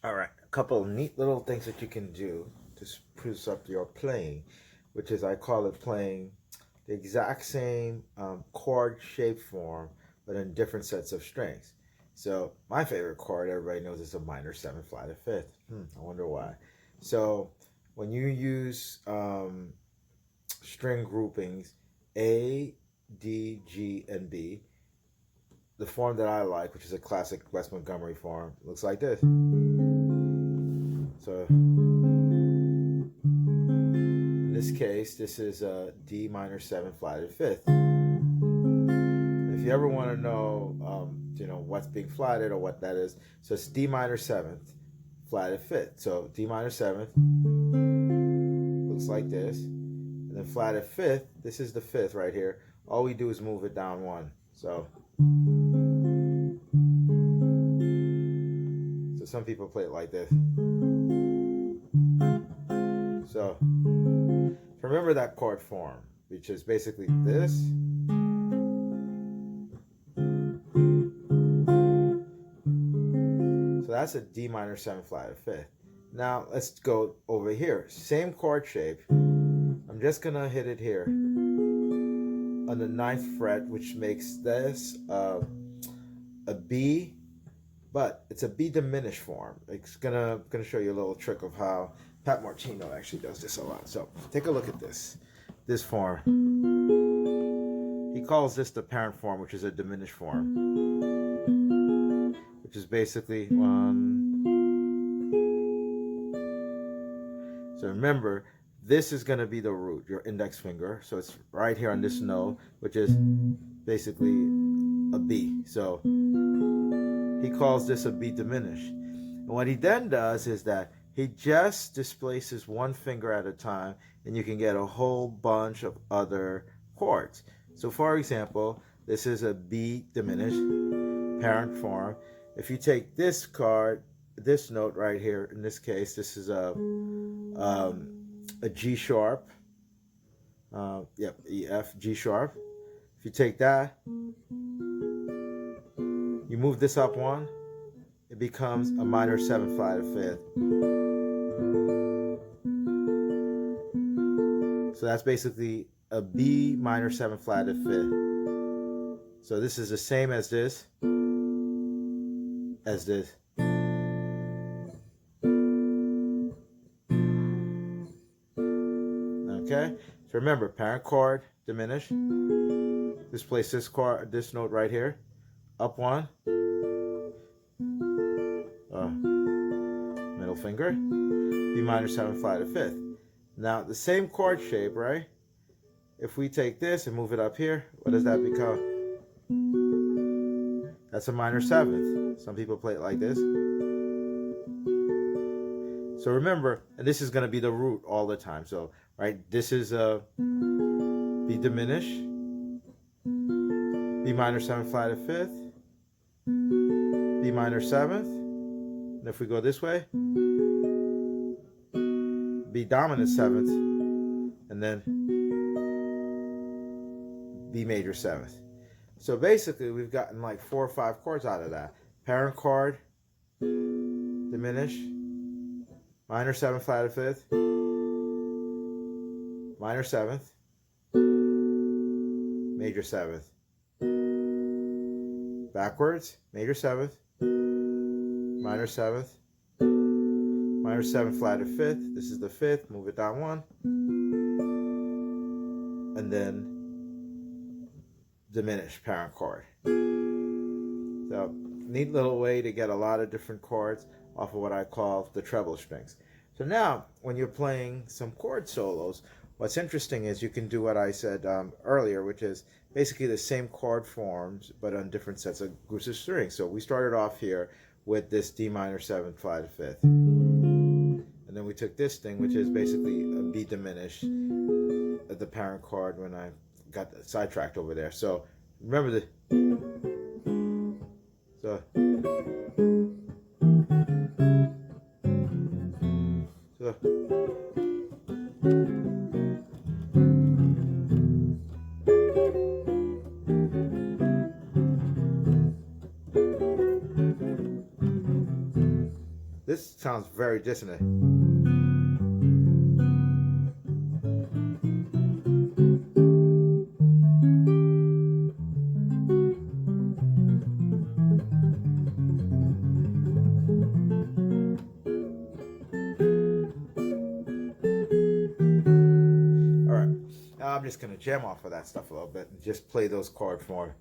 All right, a couple of neat little things that you can do to spruce up your playing, which is I call it playing the exact same chord shape form, but in different sets of strings. So my favorite chord, everybody knows, is a minor seven flat of fifth. I wonder why. So when you use string groupings A, D, G, and B, the form that I like, which is a classic West Montgomery form, looks like this. So in this case, this is a D minor seven flatted fifth. If you ever want to know, what's being flatted or what that is, so it's D minor seventh flatted fifth. So D minor seventh looks like this, and then flatted fifth. This is the fifth right here. All we do is move it down one. So some people play it like this. So remember that chord form, which is basically this. So that's a D minor seven flat fifth. Now let's go over here. Same chord shape. I'm just gonna hit it here on the 9th fret, which makes this a B, but it's a B diminished form. It's gonna show you a little trick of how Pat Martino actually does this a lot. So take a look at this form. He calls this the parent form, which is a diminished form, which is basically one. So remember, this is going to be the root, your index finger. So it's right here on this note, which is basically a B. So he calls this a B diminished. And what he then does is that he just displaces one finger at a time, and you can get a whole bunch of other chords. So for example, this is a B diminished parent form. If you take this chord, this note right here, in this case, this is a G sharp, E, F, G sharp. If you take that, you move this up one, it becomes a minor seven flat fifth. So that's basically a B minor seven flatted fifth. So this is the same as this, Okay, so remember, parent chord diminished. Displace this chord, this note right here, up one, middle finger, B minor seven flatted fifth. Now the same chord shape, right? If we take this and move it up here, what does that become? That's a minor seventh. Some people play it like this. So remember, and this is going to be the root all the time. So, right, this is a B diminished, B minor seven flatted fifth, B minor seventh. And if we go this way, B dominant seventh, and then B major seventh. So basically, we've gotten like 4 or 5 chords out of that. Parent chord, diminished, minor seven flatted fifth, minor seventh, major seventh. Backwards, major seventh, minor seventh, minor seven flatted fifth. This is the fifth, move it down one. And then diminished parent chord. So neat little way to get a lot of different chords off of what I call the treble strings. So now when you're playing some chord solos, what's interesting is you can do what I said earlier, which is basically the same chord forms but on different sets of groups of strings. So we started off here with this D minor seven flatted fifth, and then we took this thing, which is basically a B diminished, the parent chord, when I got sidetracked over there. So remember the This sounds very dissonant. All right, now I'm just gonna jam off of that stuff a little bit and just play those chords more.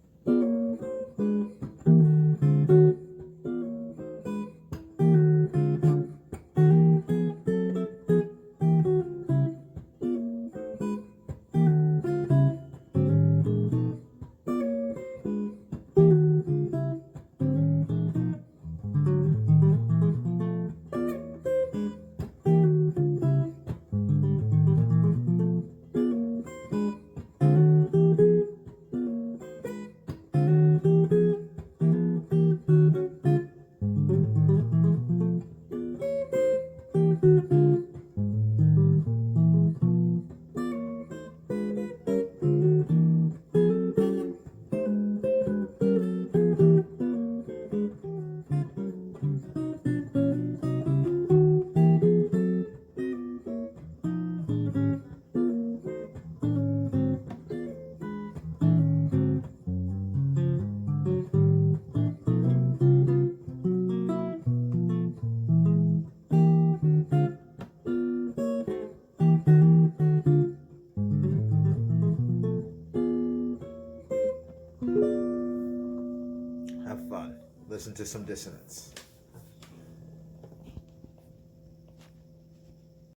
Have fun. Listen to some dissonance.